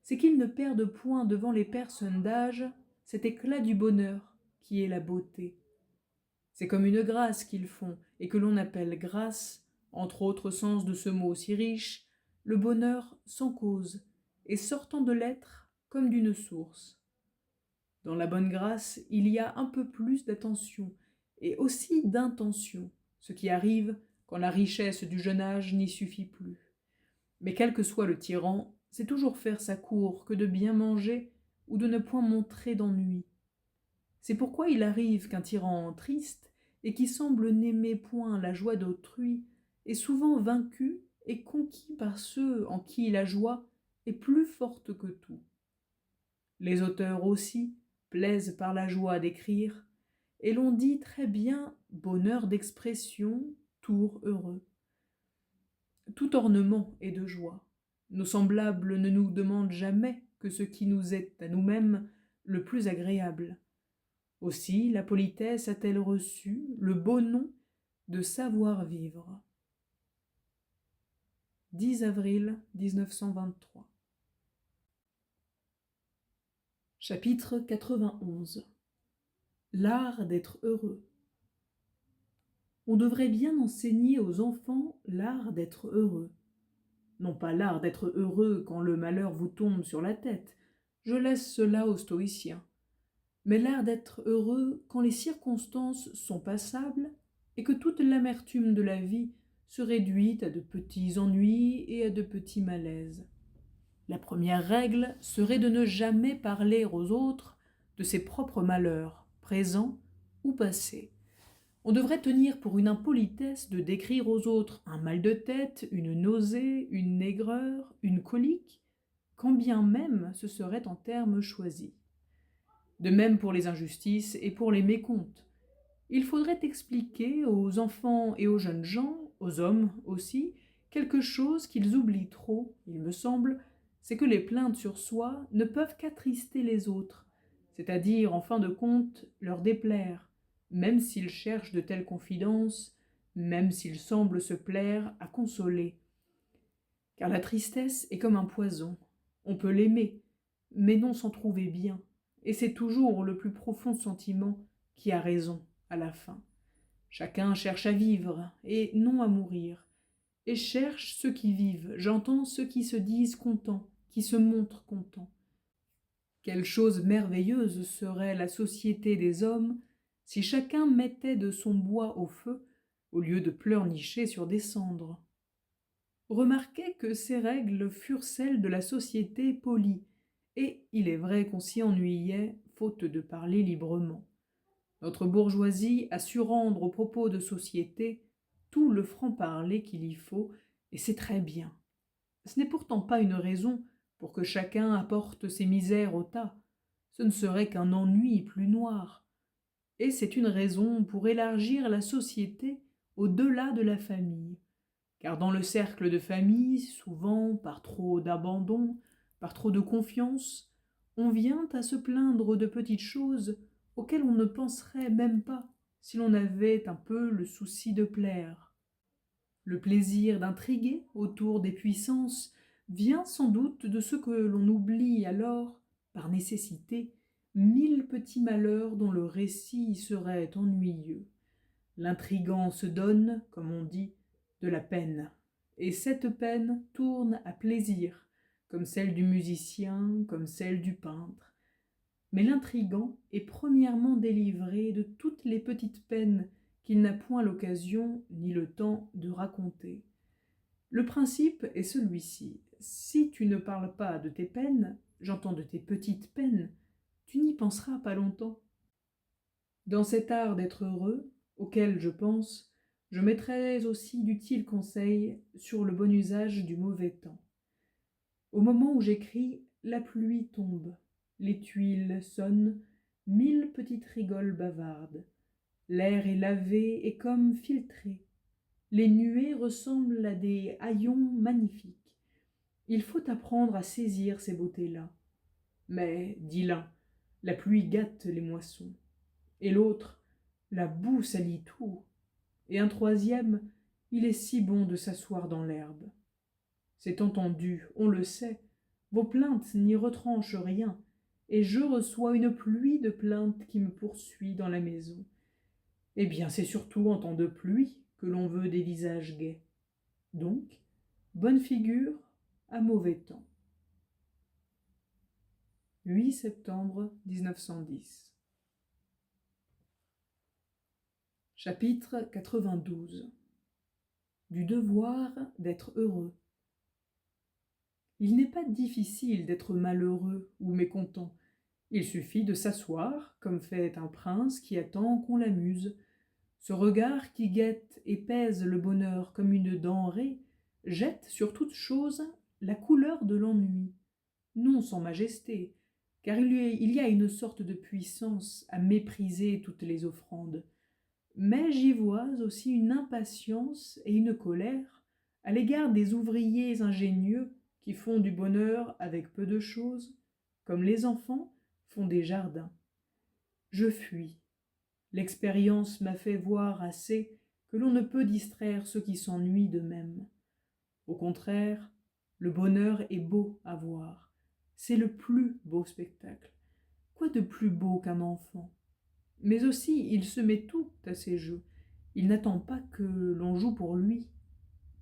c'est qu'ils ne perdent point devant les personnes d'âge cet éclat du bonheur qui est la beauté. C'est comme une grâce qu'ils font, et que l'on appelle grâce, entre autres sens de ce mot si riche, le bonheur sans cause, et sortant de l'être comme d'une source. Dans la bonne grâce, il y a un peu plus d'attention, et aussi d'intention, ce qui arrive quand la richesse du jeune âge n'y suffit plus. Mais quel que soit le tyran, c'est toujours faire sa cour que de bien manger ou de ne point montrer d'ennui. C'est pourquoi il arrive qu'un tyran triste et qui semble n'aimer point la joie d'autrui est souvent vaincu et conquis par ceux en qui la joie est plus forte que tout. Les auteurs aussi plaisent par la joie d'écrire, et l'on dit très bien bonheur d'expression, tour heureux. Tout ornement est de joie. Nos semblables ne nous demandent jamais que ce qui nous est à nous-mêmes le plus agréable. Aussi la politesse a-t-elle reçu le beau nom de savoir-vivre. 10 avril 1923. Chapitre 91. L'art d'être heureux. On devrait bien enseigner aux enfants l'art d'être heureux. Non pas l'art d'être heureux quand le malheur vous tombe sur la tête, je laisse cela aux stoïciens, mais l'art d'être heureux quand les circonstances sont passables et que toute l'amertume de la vie se réduit à de petits ennuis et à de petits malaises. La première règle serait de ne jamais parler aux autres de ses propres malheurs, présents ou passés. On devrait tenir pour une impolitesse de décrire aux autres un mal de tête, une nausée, une aigreur, une colique, quand bien même ce serait en termes choisis. De même pour les injustices et pour les mécomptes. Il faudrait expliquer aux enfants et aux jeunes gens, aux hommes aussi, quelque chose qu'ils oublient trop, il me semble, c'est que les plaintes sur soi ne peuvent qu'attrister les autres, c'est-à-dire, en fin de compte, leur déplaire, même s'ils cherchent de telles confidences, même s'ils semblent se plaire à consoler. Car la tristesse est comme un poison. On peut l'aimer, mais non s'en trouver bien, et c'est toujours le plus profond sentiment qui a raison à la fin. Chacun cherche à vivre, et non à mourir, et cherche ceux qui vivent, j'entends ceux qui se disent contents, qui se montrent contents. Quelle chose merveilleuse serait la société des hommes si chacun mettait de son bois au feu au lieu de pleurnicher sur des cendres. Remarquez que ces règles furent celles de la société polie, et il est vrai qu'on s'y ennuyait, faute de parler librement. Notre bourgeoisie a su rendre aux propos de société tout le franc-parler qu'il y faut, et c'est très bien. Ce n'est pourtant pas une raison pour que chacun apporte ses misères au tas, ce ne serait qu'un ennui plus noir. Et c'est une raison pour élargir la société au-delà de la famille, car dans le cercle de famille, souvent par trop d'abandon, par trop de confiance, on vient à se plaindre de petites choses auxquelles on ne penserait même pas si l'on avait un peu le souci de plaire. Le plaisir d'intriguer autour des puissances vient sans doute de ce que l'on oublie alors, par nécessité, 1000 petits malheurs dont le récit serait ennuyeux. L'intrigant se donne, comme on dit, de la peine, et cette peine tourne à plaisir, comme celle du musicien, comme celle du peintre. Mais l'intrigant est premièrement délivré de toutes les petites peines qu'il n'a point l'occasion ni le temps de raconter. Le principe est celui-ci. Si tu ne parles pas de tes peines, j'entends de tes petites peines, tu n'y penseras pas longtemps. Dans cet art d'être heureux, auquel je pense, je mettrais aussi d'utiles conseils sur le bon usage du mauvais temps. Au moment où j'écris, la pluie tombe, les tuiles sonnent, 1000 petites rigoles bavardent. L'air est lavé et comme filtré. Les nuées ressemblent à des haillons magnifiques. Il faut apprendre à saisir ces beautés-là. Mais, dit l'un, la pluie gâte les moissons. Et l'autre, la boue salit tout. Et un troisième, il est si bon de s'asseoir dans l'herbe. C'est entendu, on le sait, vos plaintes n'y retranchent rien, et je reçois une pluie de plaintes qui me poursuit dans la maison. Eh bien, c'est surtout en temps de pluie que l'on veut des visages gais. Donc, bonne figure à mauvais temps. 8 septembre 1910. Chapitre 92. Du devoir d'être heureux. Il n'est pas difficile d'être malheureux ou mécontent. Il suffit de s'asseoir, comme fait un prince qui attend qu'on l'amuse. Ce regard qui guette et pèse le bonheur comme une denrée jette sur toute chose la couleur de l'ennui, non sans majesté, car il y a une sorte de puissance à mépriser toutes les offrandes. Mais j'y vois aussi une impatience et une colère à l'égard des ouvriers ingénieux qui font du bonheur avec peu de choses, comme les enfants font des jardins. Je fuis. L'expérience m'a fait voir assez que l'on ne peut distraire ceux qui s'ennuient d'eux-mêmes. Au contraire, le bonheur est beau à voir. C'est le plus beau spectacle. Quoi de plus beau qu'un enfant? Mais aussi, il se met tout à ses jeux. Il n'attend pas que l'on joue pour lui.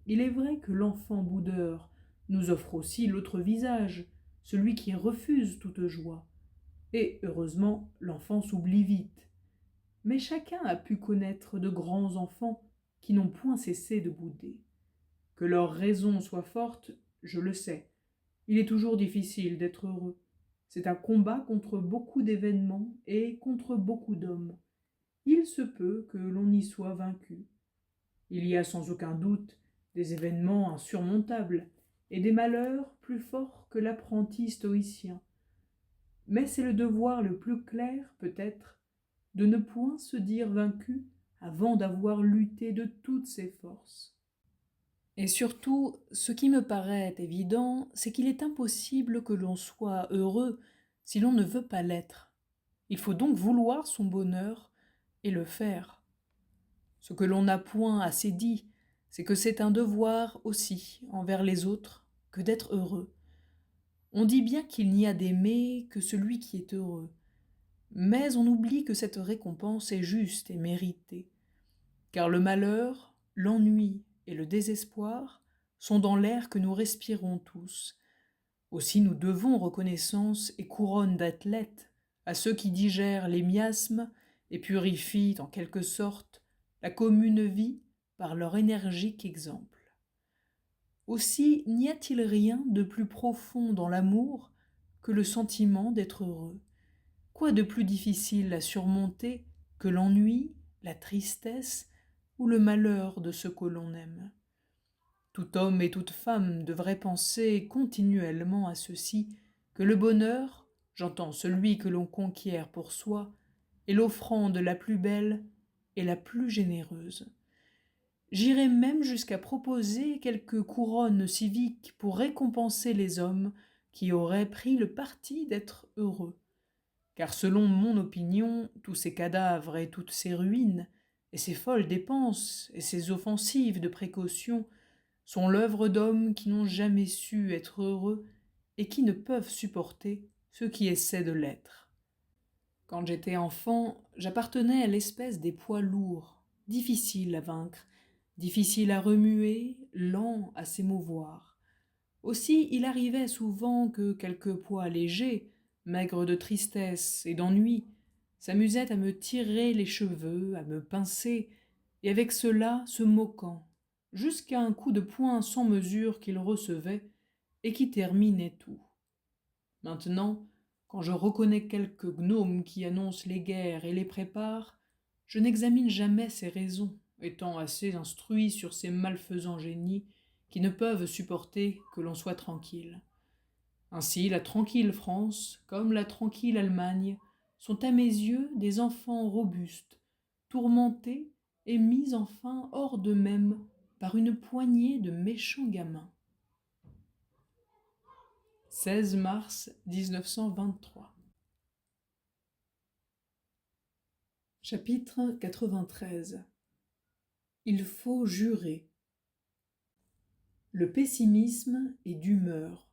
Il est vrai que l'enfant boudeur nous offre aussi l'autre visage, celui qui refuse toute joie. Et heureusement, l'enfant s'oublie vite. Mais chacun a pu connaître de grands enfants qui n'ont point cessé de bouder. Que leur raison soit forte, je le sais. Il est toujours difficile d'être heureux. C'est un combat contre beaucoup d'événements et contre beaucoup d'hommes. Il se peut que l'on y soit vaincu. Il y a sans aucun doute des événements insurmontables et des malheurs plus forts que l'apprenti stoïcien. Mais c'est le devoir le plus clair, peut-être, de ne point se dire vaincu avant d'avoir lutté de toutes ses forces. Et surtout, ce qui me paraît évident, c'est qu'il est impossible que l'on soit heureux si l'on ne veut pas l'être. Il faut donc vouloir son bonheur et le faire. Ce que l'on n'a point assez dit, c'est que c'est un devoir aussi envers les autres que d'être heureux. On dit bien qu'il n'y a d'aimer que celui qui est heureux, mais on oublie que cette récompense est juste et méritée, car le malheur, l'ennui et le désespoir sont dans l'air que nous respirons tous. Aussi nous devons reconnaissance et couronne d'athlètes à ceux qui digèrent les miasmes et purifient en quelque sorte la commune vie par leur énergique exemple. Aussi n'y a-t-il rien de plus profond dans l'amour que le sentiment d'être heureux? Quoi de plus difficile à surmonter que l'ennui, la tristesse ou le malheur de ce que l'on aime? Tout homme et toute femme devraient penser continuellement à ceci, que le bonheur, j'entends celui que l'on conquiert pour soi, est l'offrande la plus belle et la plus généreuse. J'irais même jusqu'à proposer quelques couronnes civiques pour récompenser les hommes qui auraient pris le parti d'être heureux. Car selon mon opinion, tous ces cadavres et toutes ces ruines, et ces folles dépenses, et ces offensives de précaution, sont l'œuvre d'hommes qui n'ont jamais su être heureux et qui ne peuvent supporter ceux qui essaient de l'être. Quand j'étais enfant, j'appartenais à l'espèce des poids lourds, difficiles à vaincre, difficiles à remuer, lents à s'émouvoir. Aussi, il arrivait souvent que quelques poids légers, maigres de tristesse et d'ennui, s'amusaient à me tirer les cheveux, à me pincer, et avec cela se moquant, jusqu'à un coup de poing sans mesure qu'ils recevaient et qui terminait tout. Maintenant, quand je reconnais quelques gnomes qui annoncent les guerres et les préparent, je n'examine jamais ces raisons, étant assez instruit sur ces malfaisants génies qui ne peuvent supporter que l'on soit tranquille. Ainsi, la tranquille France, comme la tranquille Allemagne, sont à mes yeux des enfants robustes, tourmentés et mis enfin hors d'eux-mêmes par une poignée de méchants gamins. 16 mars 1923. Chapitre 93. Il faut jurer. Le pessimisme est d'humeur,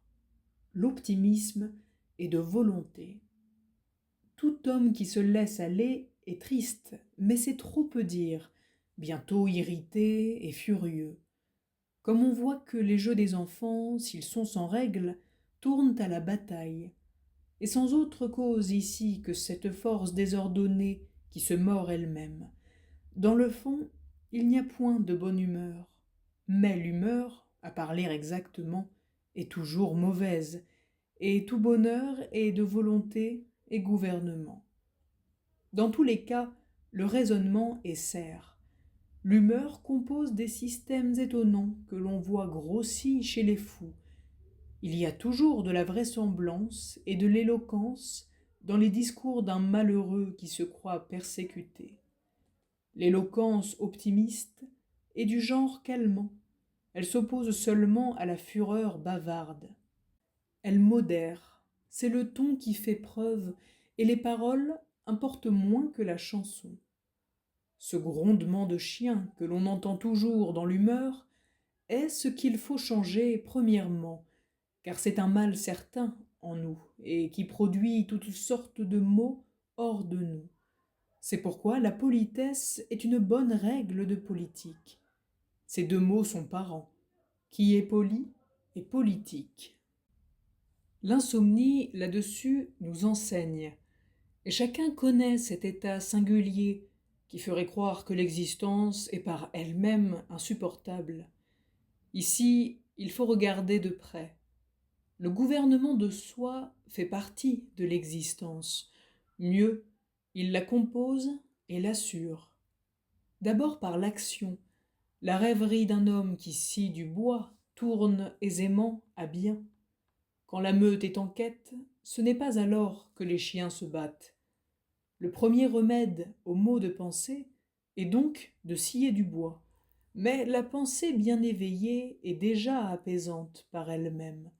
l'optimisme est de volonté. Tout homme qui se laisse aller est triste, mais c'est trop peu dire, bientôt irrité et furieux. Comme on voit que les jeux des enfants, s'ils sont sans règle, tournent à la bataille, et sans autre cause ici que cette force désordonnée qui se mord elle-même. Dans le fond, il n'y a point de bonne humeur, mais l'humeur, à parler exactement, est toujours mauvaise, et tout bonheur est de volonté et gouvernement. Dans tous les cas, le raisonnement est serre. L'humeur compose des systèmes étonnants que l'on voit grossis chez les fous. Il y a toujours de la vraisemblance et de l'éloquence dans les discours d'un malheureux qui se croit persécuté. L'éloquence optimiste est du genre calmant. Elle s'oppose seulement à la fureur bavarde. Elle modère, c'est le ton qui fait preuve, et les paroles importent moins que la chanson. Ce grondement de chien que l'on entend toujours dans l'humeur est ce qu'il faut changer premièrement, car c'est un mal certain en nous, et qui produit toutes sortes de maux hors de nous. C'est pourquoi la politesse est une bonne règle de politique. Ces deux mots sont parents. Qui est poli est politique. L'insomnie, là-dessus, nous enseigne, et chacun connaît cet état singulier qui ferait croire que l'existence est par elle-même insupportable. Ici, il faut regarder de près. Le gouvernement de soi fait partie de l'existence. Mieux, il la compose et l'assure. D'abord par l'action. La rêverie d'un homme qui scie du bois tourne aisément à bien. Quand la meute est en quête, ce n'est pas alors que les chiens se battent. Le premier remède aux maux de pensée est donc de scier du bois. Mais la pensée bien éveillée est déjà apaisante par elle-même.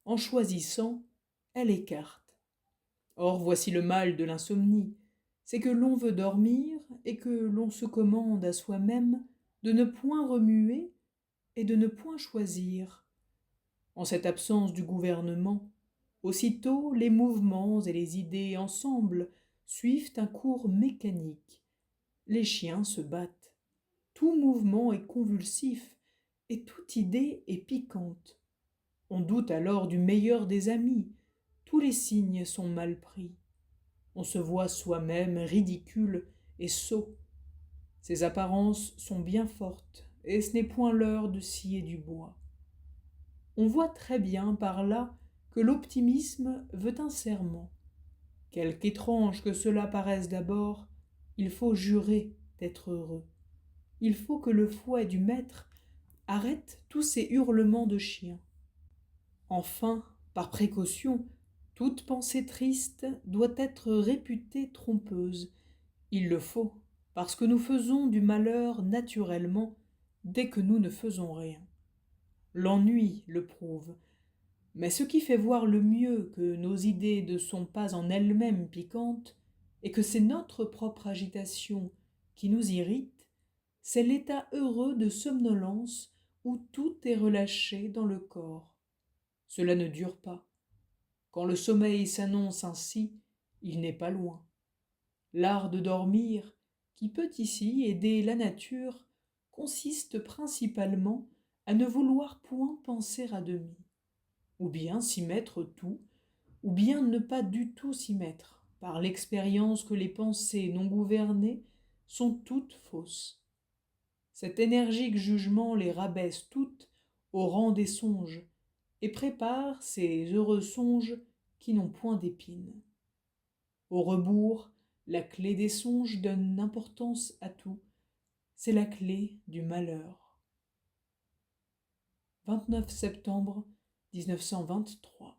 En choisissant, elle écarte. Or voici le mal de l'insomnie, c'est que l'on veut dormir et que l'on se commande à soi-même de ne point remuer et de ne point choisir. En cette absence du gouvernement, aussitôt les mouvements et les idées ensemble suivent un cours mécanique. Les chiens se battent. Tout mouvement est convulsif et toute idée est piquante. On doute alors du meilleur des amis. Tous les signes sont mal pris. On se voit soi-même ridicule et sot. Ces apparences sont bien fortes, et ce n'est point l'heure de scier du bois. On voit très bien par là que l'optimisme veut un serment. Quelque étrange que cela paraisse d'abord, il faut jurer d'être heureux. Il faut que le fouet du maître arrête tous ces hurlements de chien. Enfin, par précaution, toute pensée triste doit être réputée trompeuse. Il le faut, parce que nous faisons du malheur naturellement dès que nous ne faisons rien. L'ennui le prouve, mais ce qui fait voir le mieux que nos idées ne sont pas en elles-mêmes piquantes, et que c'est notre propre agitation qui nous irrite, c'est l'état heureux de somnolence où tout est relâché dans le corps. Cela ne dure pas. Quand le sommeil s'annonce ainsi, il n'est pas loin. L'art de dormir, qui peut ici aider la nature, consiste principalement à ne vouloir point penser à demi, ou bien s'y mettre tout, ou bien ne pas du tout s'y mettre, par l'expérience que les pensées non gouvernées sont toutes fausses. Cet énergique jugement les rabaisse toutes au rang des songes, et prépare ces heureux songes qui n'ont point d'épines. Au rebours, la clé des songes donne importance à tout, c'est la clé du malheur. 29 septembre 1923.